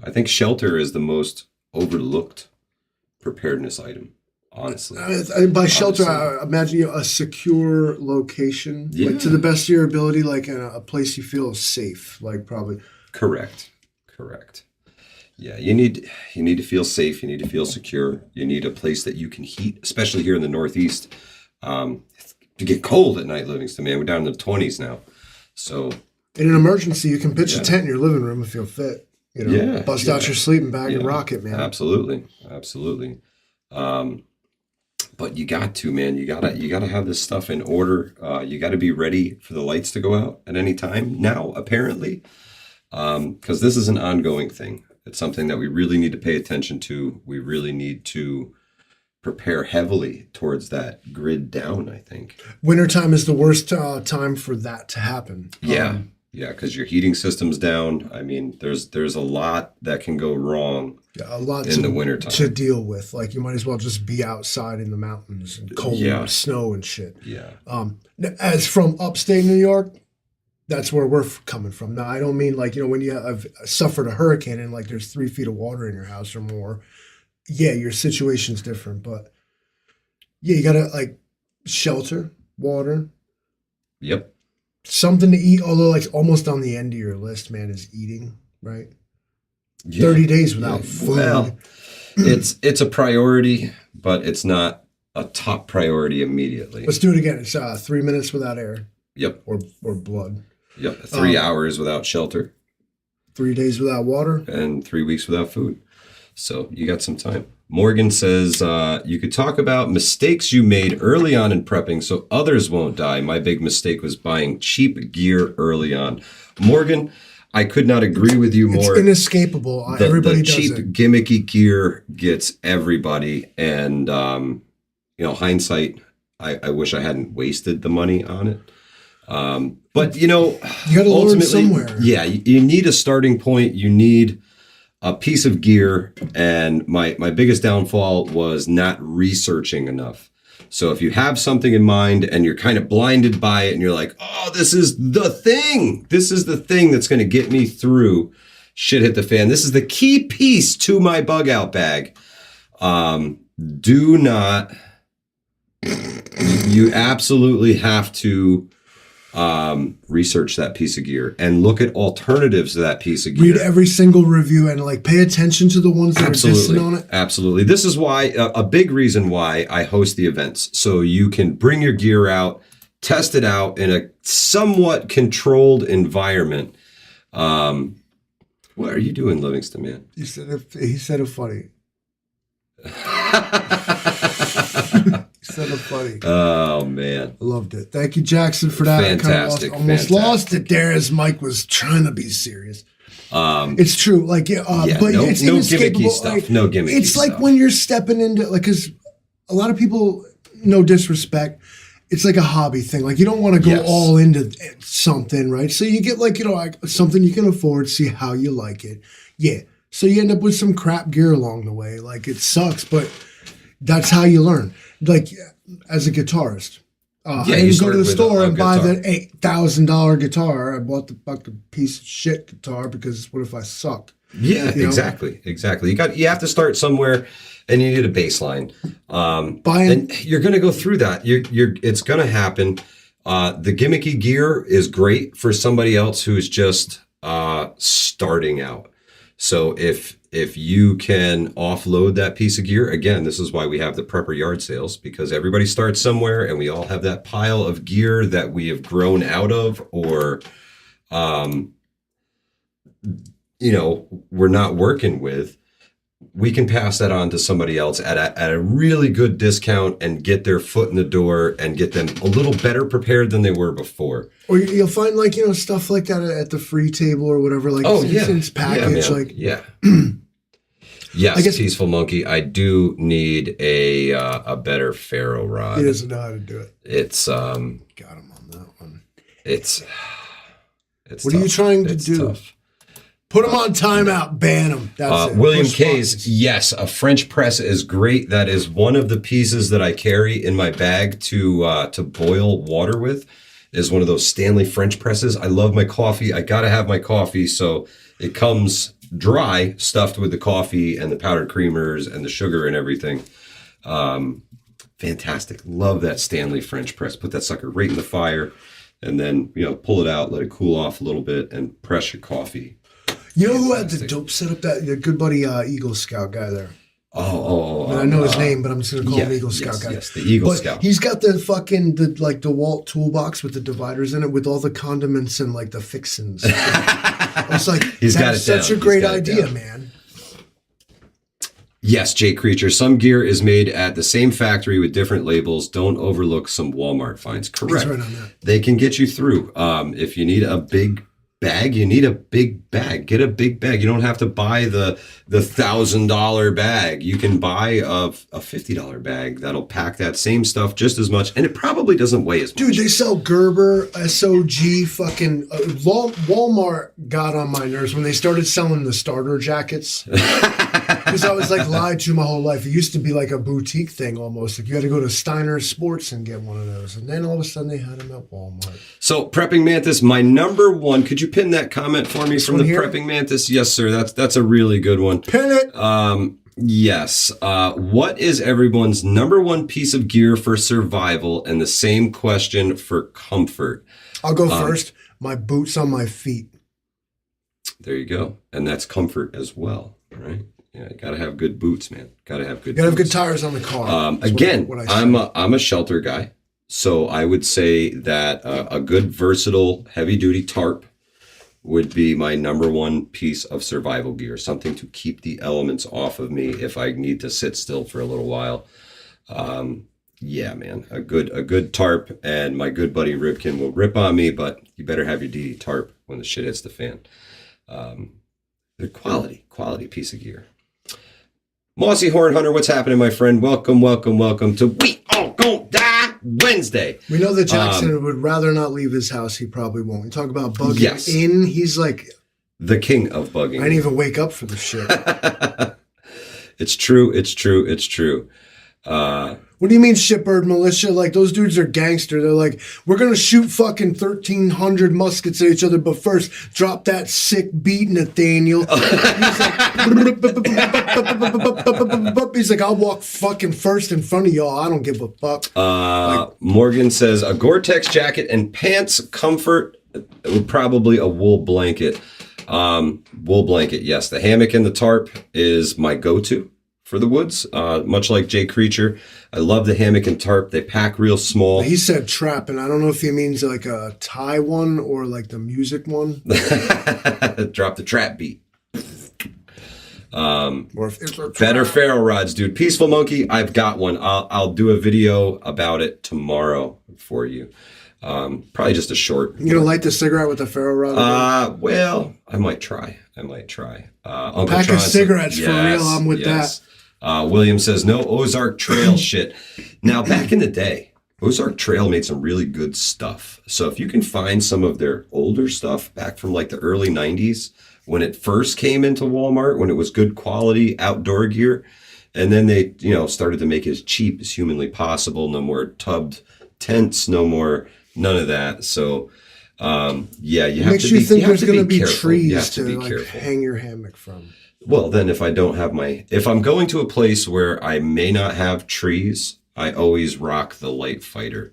I think shelter is the most overlooked preparedness item. Honestly, by shelter, I imagine a secure location, yeah. to the best of your ability, like in a place you feel safe, probably. Correct. Yeah, you need to feel safe. You need to feel secure. You need a place that you can heat, especially here in the Northeast. To get cold at night, Livingston, man, we're down in the 20s now. So in an emergency, you can pitch a tent in your living room if you're fit. Bust out your sleeping bag and rock it, man. Absolutely. But you got to, man. You gotta have this stuff in order. You got to be ready for the lights to go out at any time now, apparently, because this is an ongoing thing. It's something that we really need to pay attention to. We really need to prepare heavily towards that grid down, I think. Wintertime is the worst time for that to happen. Yeah, because your heating system's down. I mean, there's a lot that can go wrong. Yeah, a lot in the wintertime to deal with. You might as well just be outside in the mountains and cold and snow and shit. Yeah. As from upstate New York, that's where we're coming from. Now, I don't mean when you have suffered a hurricane and there's 3 feet of water in your house or more. Yeah, your situation's different, but yeah, you gotta shelter, water. Yep. Something to eat, although almost on the end of your list, man, is eating, right? Yeah. 30 days without food. Well, it's a priority, but it's not a top priority immediately. Let's do it again. It's 3 minutes without air. Yep. Or blood. Yep. 3 hours without shelter. 3 days without water. And 3 weeks without food. So you got some time. Morgan says, you could talk about mistakes you made early on in prepping so others won't die. My big mistake was buying cheap gear early on. Morgan, I could not agree with you more. It's inescapable. Everybody does cheap, it. Gimmicky gear gets everybody. And, hindsight, I wish I hadn't wasted the money on it. But, you got to learn somewhere. Yeah, you need a starting point. You need a piece of gear. And my biggest downfall was not researching enough. So if you have something in mind and you're kind of blinded by it and you're like, oh, this is the thing. This is the thing that's going to get me through shit hit the fan. This is the key piece to my bug out bag. You absolutely have to research that piece of gear and look at alternatives to that piece of gear. Read every single review and like pay attention to the ones that are dissing on it. Absolutely. This is why a big reason why I host the events. So you can bring your gear out, test it out in a somewhat controlled environment. What are you doing, Livingston, man? He said it funny. Funny. Oh man, I loved it. Thank you, Jackson, for that. Fantastic. Almost lost it there as Mike was trying to be serious. It's true, like but no, it's no inescapable. gimmicky stuff. Like, no gimmicky. It's like when you're stepping into because a lot of people, no disrespect, it's like a hobby thing. Like you don't want to go all into something, right? So you get like like something you can afford, see how you like it. Yeah. So you end up with some crap gear along the way. Like it sucks, but that's how you learn. Like as a guitarist, I didn't go to the store and buy that $8,000 guitar. I bought the fucking piece of shit guitar because what if I suck? Yeah, exactly. You have to start somewhere, and you need a baseline. And you're going to go through that. It's going to happen. The gimmicky gear is great for somebody else who's just starting out. So if you can offload that piece of gear, again, this is why we have the prepper yard sales, because everybody starts somewhere and we all have that pile of gear that we have grown out of or, we're not working with. We can pass that on to somebody else at a really good discount and get their foot in the door and get them a little better prepared than they were before. Or you'll find like, stuff like that at the free table or whatever. Like it's packaged. Yes, I guess, Peaceful Monkey, I do need a better ferro rod. He doesn't know how to do it. It's got him on that one. It's what tough. Are you trying to do? Tough. Put him on timeout, ban him. That's it. William K's, yes, a French press is great. That is one of the pieces that I carry in my bag to boil water with, is one of those Stanley French presses. I love my coffee. I got to have my coffee, so it comes dry, stuffed with the coffee and the powdered creamers and the sugar and everything. Fantastic. Love that Stanley French press. Put that sucker right in the fire and then, pull it out, let it cool off a little bit and press your coffee. You know who had the dope setup? The good buddy Eagle Scout guy there. I know his name, but I'm just gonna call him Eagle Scout guy. Yes, the Eagle Scout. He's got the fucking the Walt toolbox with the dividers in it with all the condiments and like the fixins. I was like, that's such a great idea, man. Yes, Jay Creature. Some gear is made at the same factory with different labels. Don't overlook some Walmart finds. Correct. He's right on that. They can get you through. If you need a big bag, you need a big bag. Get a big bag. You don't have to buy the $1,000 bag. You can buy a $50 bag that'll pack that same stuff just as much, and it probably doesn't weigh as much. Dude, they sell Gerber, SOG, fucking Walmart got on my nerves when they started selling the starter jackets. Because I was like lied to my whole life. It used to be like a boutique thing almost. Like you had to go to Steiner Sports and get one of those. And then all of a sudden they had them at Walmart. So Prepping Mantis, my number one, could you pin that comment for me from the Prepping Mantis? Yes, sir. That's a really good one. Pin it. Yes. What is everyone's number one piece of gear for survival? And the same question for comfort. I'll go first. My boots on my feet. There you go. And that's comfort as well, right? Yeah, you gotta have good boots, man. Gotta have good. Gotta have good tires on the car. Again, I'm a shelter guy, so I would say that a good versatile heavy duty tarp would be my number one piece of survival gear. Something to keep the elements off of me if I need to sit still for a little while. Yeah, man, a good tarp, and my good buddy Ripkin will rip on me, but you better have your DD tarp when the shit hits the fan. The quality piece of gear. Mossy Horn Hunter, what's happening, my friend? Welcome to We All Gon' Die Wednesday. We know that Jackson would rather not leave his house. He probably won't. We talk about bugging in. He's like the king of bugging. I didn't even wake up for the shit. It's true. What do you mean shitbird militia? Like, those dudes are gangster. They're like, we're going to shoot fucking 1,300 muskets at each other, but first, drop that sick beat, Nathaniel. He's like, I'll walk fucking first in front of y'all. I don't give a fuck. Morgan says, a Gore-Tex jacket and pants, comfort, probably a wool blanket. Wool blanket, yes. The hammock and the tarp is my go-to for the woods, much like Jay Creature. I love the hammock and tarp. They pack real small. He said trap, and I don't know if he means like a Thai one or like the music one. Drop the trap beat. Or if it's a Better ferro rods, dude. Peaceful Monkey, I've got one. I'll do a video about it tomorrow for you. Probably just a short. You gonna light the cigarette with the ferro rod? Well, I might try. Uncle Pack Tron of cigarettes, for real. I'm with that. William says, no Ozark Trail shit. Now, back in the day, Ozark Trail made some really good stuff. So if you can find some of their older stuff back from like the early 90s, when it first came into Walmart, when it was good quality outdoor gear, and then they, started to make it as cheap as humanly possible. No more tubbed tents, none of that. So, you have to be careful. Makes you think there's going to be trees you have to be like careful. hang your hammock from. Well, then if I'm going to a place where I may not have trees, I always rock the Light Fighter.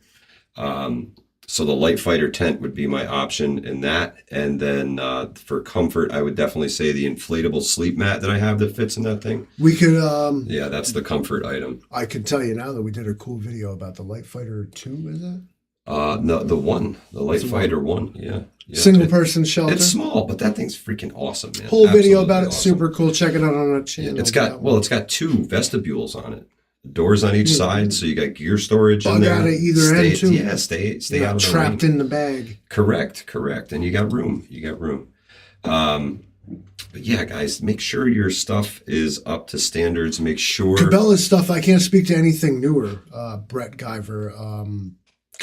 So the Light Fighter tent would be my option in that. And then for comfort, I would definitely say the inflatable sleep mat that I have that fits in that thing. We could... yeah, that's the comfort item. I can tell you now that we did a cool video about the Light Fighter 2, is it? No, the Light Fighter 1, yeah. Single person shelter. It's small, but that thing's freaking awesome, man. Whole video Absolutely about it, awesome. super cool. Check it out on our channel. It's got two vestibules on it. Doors on each side, so you got gear storage in there. Out of either end too. Yeah, stay out of the trapped rain. in the bag. Correct. And you got room. But yeah, guys, make sure your stuff is up to standards. Make sure Cabela's stuff. I can't speak to anything newer. Brett Guyver.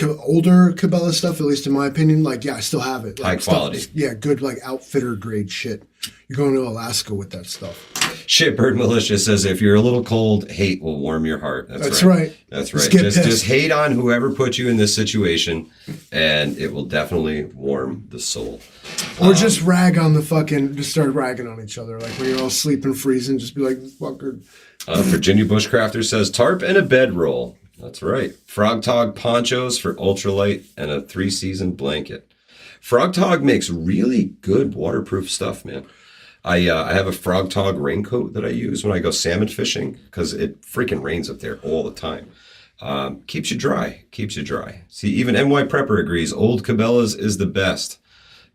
Older Cabela stuff, at least in my opinion, I still have it. High quality. Good, outfitter grade shit. You're going to Alaska with that stuff. Shitbird Militia says, if you're a little cold, hate will warm your heart. That's right. That's right. Just hate on whoever put you in this situation, and it will definitely warm the soul. Or just just start ragging on each other. Like when you're all sleeping, freezing, just be like, fucker. Virginia Bushcrafter says, tarp and a bedroll. That's right. Frog Tog ponchos for ultralight and a 3-season blanket. Frog Tog makes really good waterproof stuff, man. I have a Frog Tog raincoat that I use when I go salmon fishing because it freaking rains up there all the time. Keeps you dry. See, even NY Prepper agrees. Old Cabela's is the best.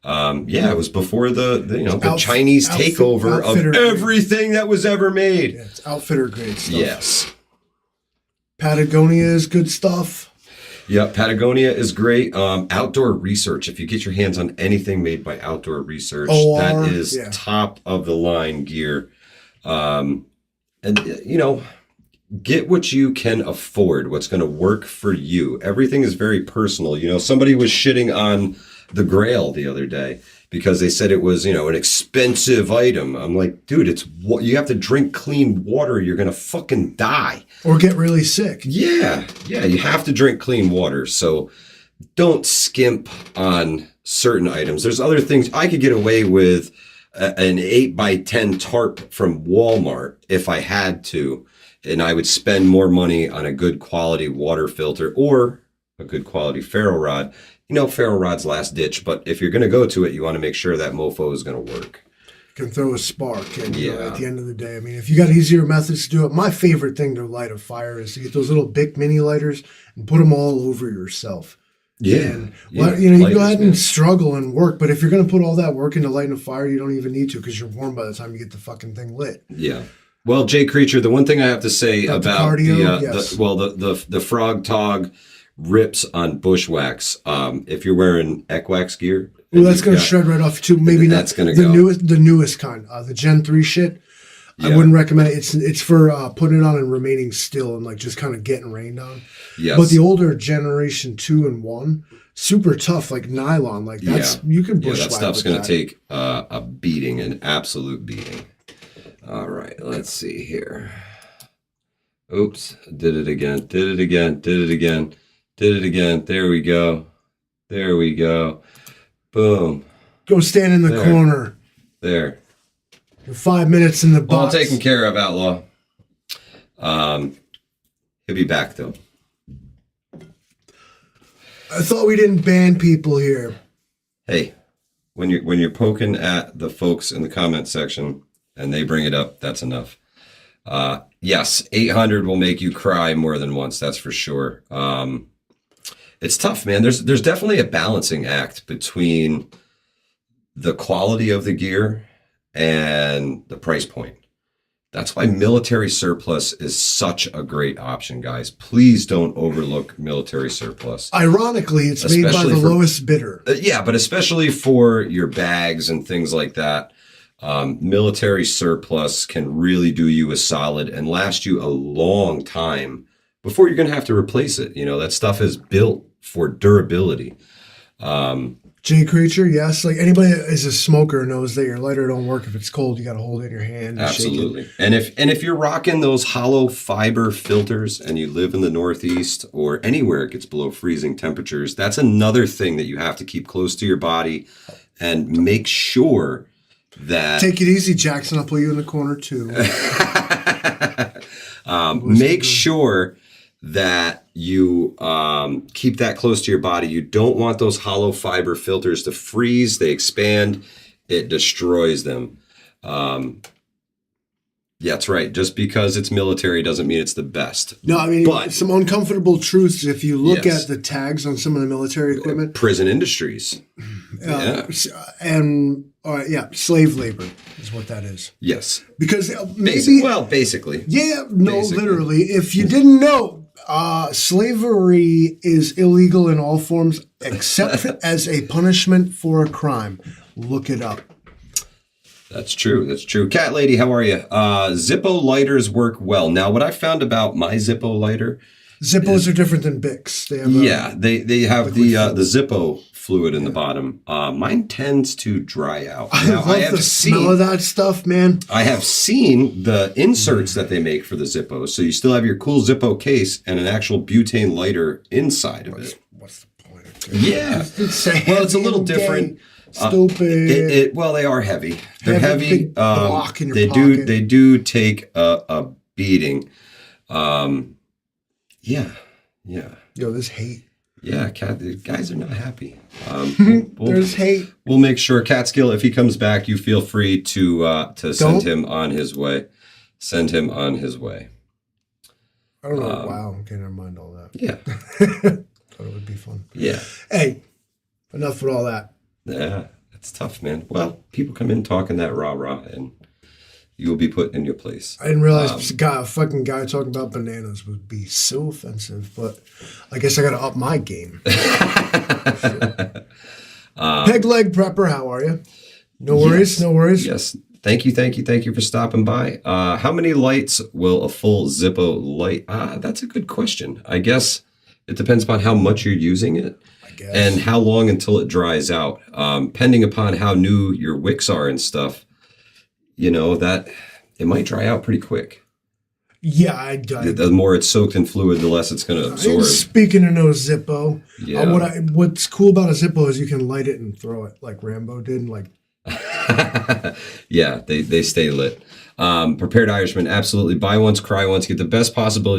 It was before the Chinese takeover of everything that was ever made. Yeah, it's outfitter grade stuff. Yes. Patagonia is good stuff. Yeah, Patagonia is great. Outdoor Research. If you get your hands on anything made by Outdoor Research, that is top of the line gear. Get what you can afford, what's going to work for you. Everything is very personal. Somebody was shitting on the Grail the other day because they said it was, an expensive item. I'm like, dude, you have to drink clean water. You're going to fucking die. Or get really sick. Yeah, you have to drink clean water. So don't skimp on certain items. There's other things. I could get away with an 8x10 tarp from Walmart if I had to, and I would spend more money on a good quality water filter or a good quality ferro rod. Ferro rod's last ditch, but if you're going to go to it, you want to make sure that mofo is going to work. Can throw a spark. And at the end of the day, if you got easier methods to do it, my favorite thing to light a fire is to get those little Bic mini lighters and put them all over yourself. Yeah. You go ahead and struggle and work, but if you're going to put all that work into lighting a fire, you don't even need to because you're warm by the time you get the fucking thing lit. Yeah. Well, Jay Creature, the one thing I have to say about the Frog Tog rips on bushwhacks. If you're wearing Equax gear, that's going to shred right off too. Maybe not the newest kind, the Gen 3 shit. Yeah. I wouldn't recommend it. It's for putting it on and remaining still and just kind of getting rained on. Yes. But the older Generation 2 and 1, super tough, like nylon. You can bushwhack. That stuff's going to take a beating, an absolute beating. All right, let's see here. Oops, did it again. Did it again. Did it again. Did it again. There we go. There we go. Boom. Go stand in the corner. There. You're 5 minutes in the box. All taken care of, Outlaw. He'll be back though. I thought we didn't ban people here. Hey, when you're poking at the folks in the comment section and they bring it up, that's enough. Yes, 800 will make you cry more than once. That's for sure. It's tough, man. There's definitely a balancing act between the quality of the gear and the price point. That's why military surplus is such a great option, guys. Please don't overlook military surplus. Ironically, it's made by the lowest bidder. Yeah, but especially for your bags and things like that, military surplus can really do you a solid and last you a long time before you're going to have to replace it. You know, that stuff is built for durability. Jay Creature, yes. Like anybody that is a smoker knows that your lighter don't work if it's cold. You got to hold it in your hand. And Absolutely. Shake it. And if you're rocking those hollow fiber filters and you live in the Northeast or anywhere it gets below freezing temperatures, that's another thing that you have to keep close to your body and make sure that... Take it easy, Jackson. I'll put you in the corner too. Make sure that you keep that close to your body. You don't want those hollow fiber filters to freeze. They expand. It destroys them. Yeah, that's right. Just because it's military doesn't mean it's the best. No, I mean, but some uncomfortable truths. If you look yes. at the tags on some of the military equipment. Prison industries. And slave labor is what that is. Yes. Because maybe... basically. Yeah, no, literally. If you didn't know, slavery is illegal in all forms except as a punishment for a crime. Look it up. That's true. That's true. Cat Lady, how are you? Zippo lighters work well. Now, what I found about my Zippo lighter... Zippos are different than Bics. They have they have the Zippo fluid in the bottom. Mine tends to dry out. Now, I love the smell of that stuff, man. I have seen the inserts that they make for the Zippos. So you still have your cool Zippo case and an actual butane lighter inside of it. What's the point? Yeah. It's a little different. Stupid. Well, they are heavy. They're heavy. Big block in your pocket. They do take a beating. Yeah. Yo, this hate. Yeah, Cat. The guys are not happy. There's hate. We'll make sure Catskill, if he comes back, you feel free to send him on his way. Send him on his way. I don't know. Wow. Okay, never mind all that. Yeah. Thought it would be fun. Yeah. Hey, enough with all that. Yeah, it's tough, man. Well, people come in talking that rah-rah, and you will be put in your place. I didn't realize a fucking guy talking about bananas would be so offensive, but I guess I got to up my game. Peg Leg Prepper, how are you? No worries, no worries. Yes. Thank you for stopping by. How many lights will a full Zippo light? That's a good question. I guess it depends upon how much you're using it. And how long until it dries out. Depending upon how new your wicks are and stuff, you know, that it might dry out pretty quick. Yeah, the more it's soaked in fluid, the less it's going to absorb. Speaking of no Zippo, yeah. What's cool about a Zippo is you can light it and throw it like Rambo did. Yeah, they stay lit. Prepared Irishman, absolutely. Buy once, cry once. Get the best possible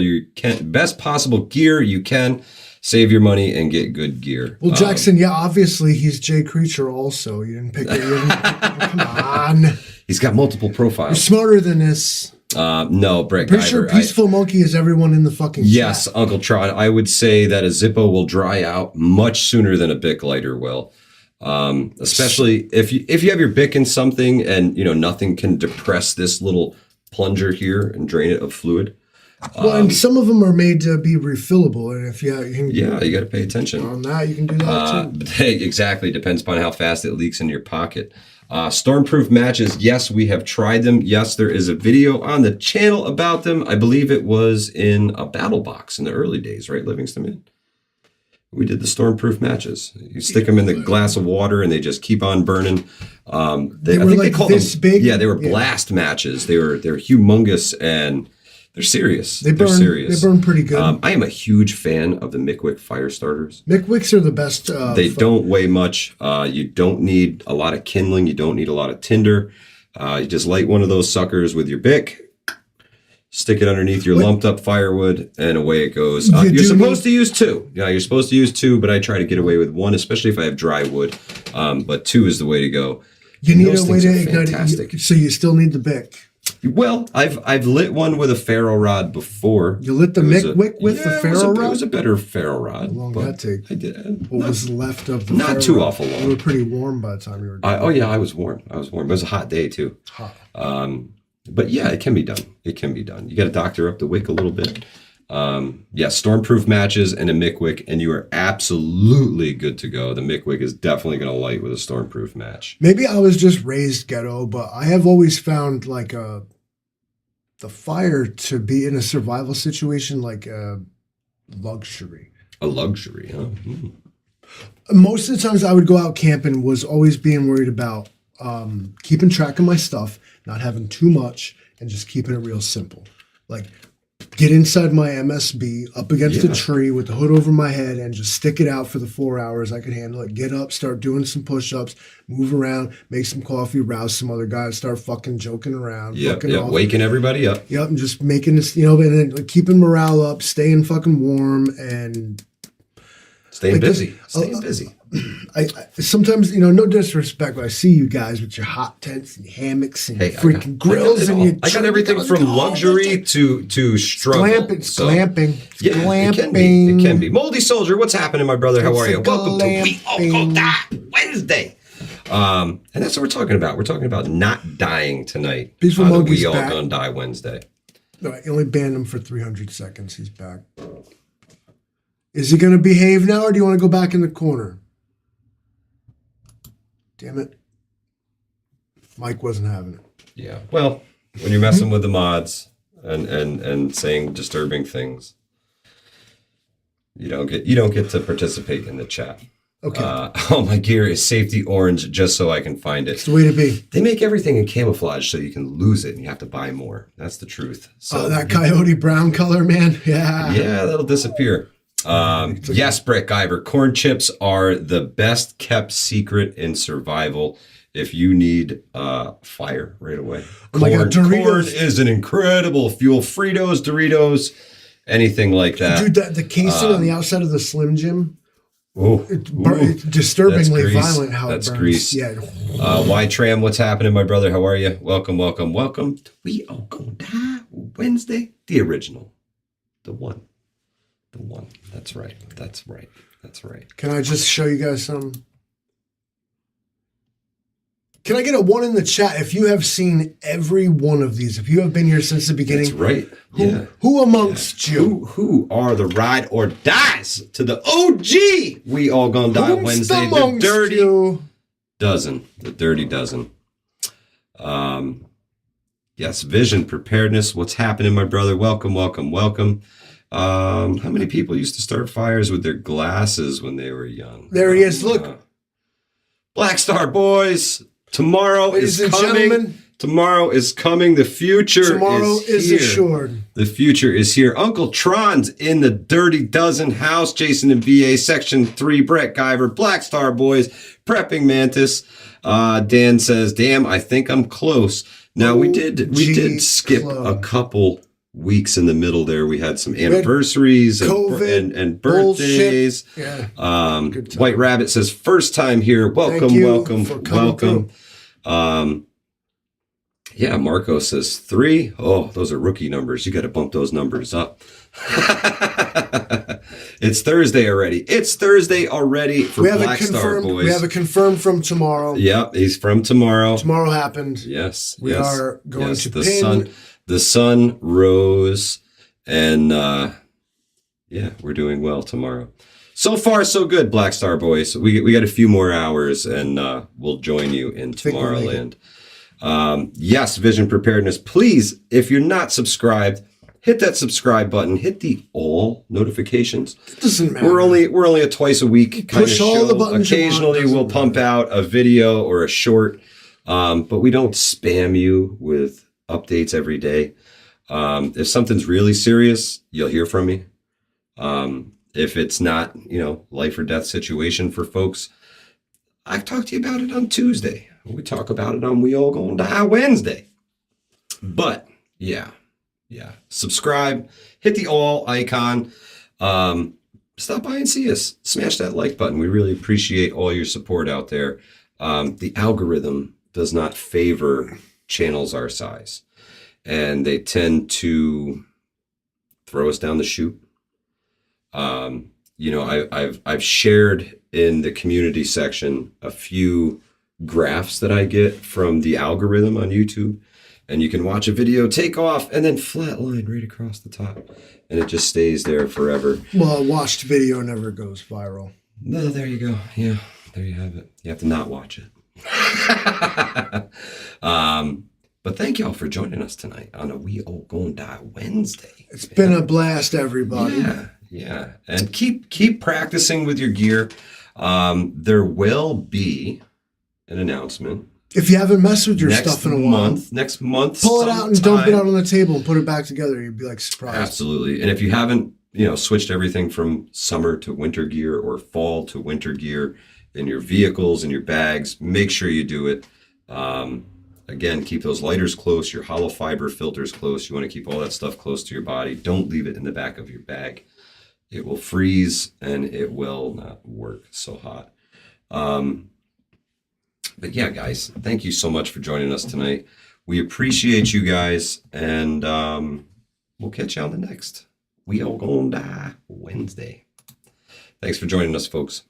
gear you can. Save your money and get good gear. Well, Jackson, obviously he's Jay Creature also. You didn't pick it. Come on. He's got multiple profiles. You're smarter than this. No, Brett Pretty Guyver. sure Peaceful Monkey is everyone in the fucking Yes, chat. Uncle Trot. I would say that a Zippo will dry out much sooner than a Bic lighter will. Especially if you have your Bic in something and, you know, nothing can depress this little plunger here and drain it of fluid. Well, and some of them are made to be refillable, and if you got to pay attention on that. You can do that too. Hey, exactly, depends upon how fast it leaks in your pocket. Stormproof matches, yes, we have tried them. Yes, there is a video on the channel about them. I believe it was in a BattlBox in the early days, right, Livingston? We did the stormproof matches. You stick them in the glass of water, and they just keep on burning. They were this big. Yeah, they were blast matches. They were humongous, and They're serious. They burn. They're serious. They burn pretty good. I am a huge fan of the Mick fire starters. Mick are the best. They don't weigh much. You don't need a lot of kindling. You don't need a lot of tinder. You just light one of those suckers with your Bic, stick it underneath your lumped up firewood, and away it goes. You're supposed to use 2. Yeah, you're supposed to use 2, but I try to get away with 1, especially if I have dry wood. But 2 is the way to go. You need a way to ignite it. So you still need the Bic. Well, I've lit one with a ferro rod before. You lit the Mick with the ferro rod? It was a better ferro rod. How long did that take? I did. What was left of the Not too awful long. You were pretty warm by the time you were done. I was warm. It was a hot day, too. Hot. But yeah, it can be done. It can be done. You got to doctor up the wick a little bit. Stormproof matches and a Mick wick, and you are absolutely good to go. The Mick wick is definitely going to light with a stormproof match. Maybe I was just raised ghetto, but I have always found like the fire to be in a survival situation like a luxury. A luxury, huh? Most of the times I would go out camping was always being worried about keeping track of my stuff, not having too much, and just keeping it real simple. Like, get inside my MSB up against a tree with the hood over my head and just stick it out for the 4 hours I could handle it. Get up, start doing some push-ups, move around, make some coffee, rouse some other guys, start fucking joking around. Waking everybody up. Yep, and just making this, and then like, keeping morale up, staying fucking warm, and staying busy. I sometimes, no disrespect, but I see you guys with your hot tents and hammocks and freaking grills. I got everything from luxury to struggle. Glamping. It can be. Moldy Soldier, what's happening, my brother? How are you? Welcome to We All Gonna Die Wednesday. And that's what we're talking about. We're talking about not dying tonight. Peaceful Monkey's We All back. Gonna Die Wednesday. No, I only banned him for 300 seconds. He's back. Is he going to behave now, or do you want to go back in the corner? Damn it. Mike wasn't having it. Yeah. Well, when you're messing with the mods and saying disturbing things, you don't get to participate in the chat. Okay. My gear is safety orange just so I can find it. It's the way to be. They make everything in camouflage so you can lose it and you have to buy more. That's the truth. So that coyote brown color, man. Yeah. Yeah, that'll disappear. Yes, Brett Guyver, corn chips are the best kept secret in survival if you need fire right away. My God, Doritos. Corn is an incredible fuel. Fritos, Doritos, anything like that. Dude, the casing on the outside of the Slim Jim, it's disturbingly violent how that's it burns. Grease. Yeah. Y-Tram, what's happening, my brother? How are you? Welcome to We All Gonna Die Wednesday. The original. The one. That's right. Can I just show you guys something? Can I get a 1 in the chat if you have seen every one of these? If you have been here since the beginning. That's right. Who amongst you? Who are the ride or dies to the OG? We All Gonna Die Wednesday. The dirty dozen. The dirty dozen. Yes, vision, preparedness. What's happening, my brother? Welcome. How many people used to start fires with their glasses when they were young? There he is. Look. Black Star Boys. Tomorrow Ladies is and coming. gentlemen. Tomorrow is coming. The future is here. assured. The future is here. Uncle Tron's in the Dirty Dozen house. Jason and BA, Section 3, Brett Guyver, Black Star Boys, Prepping Mantis. Dan says, damn, I think I'm close. Now, we did skip a couple weeks in the middle there. We had some anniversaries and birthdays. Yeah. White Rabbit says, first time here. Welcome. Yeah, Marco says 3. Oh, those are rookie numbers. You got to bump those numbers up. It's Thursday already. For Black Star Boys. We have it confirmed from tomorrow. Yeah, he's from tomorrow. Tomorrow happened. Yes. We are going to the pin. The sun rose, and we're doing well tomorrow. So far, so good, Black Star Boys. We got a few more hours, and we'll join you in Tomorrowland. Yes, Vision Preparedness. Please, if you're not subscribed, hit that subscribe button. Hit the all notifications. It doesn't matter. We're only a twice a week kind of show. All the buttons. Occasionally, we'll pump out a video or a short, but we don't spam you with updates every day. If something's really serious, you'll hear from me. If it's not, life or death situation for folks, I talk to you about it on Tuesday. We talk about it on We All Gonna Die Wednesday. But yeah. Subscribe, hit the all icon. Stop by and see us. Smash that like button. We really appreciate all your support out there. The algorithm does not favor channels our size, and they tend to throw us down the chute. I've shared in the community section a few graphs that I get from the algorithm on YouTube, and you can watch a video take off and then flatline right across the top, and it just stays there forever. Well, a watched video never goes viral. No, there you go. Yeah, there you have it. You have to not watch it. But thank y'all for joining us tonight on a We All Gonna Die Wednesday. It's been a blast, everybody. Yeah. And keep practicing with your gear. There will be an announcement. If you haven't messed with your stuff in a while, next month, pull it out and dump it out on the table and put it back together. You'd be like surprised. Absolutely. And if you haven't, switched everything from summer to winter gear or fall to winter gear in your vehicles and your bags, make sure you do it. Again, keep those lighters close, your hollow fiber filters close. You want to keep all that stuff close to your body. Don't leave it in the back of your bag. It will freeze and it will not work so hot. But yeah, guys, thank you so much for joining us tonight. We appreciate you guys, and we'll catch you on the next We All Gonna Die Wednesday. Thanks for joining us, folks.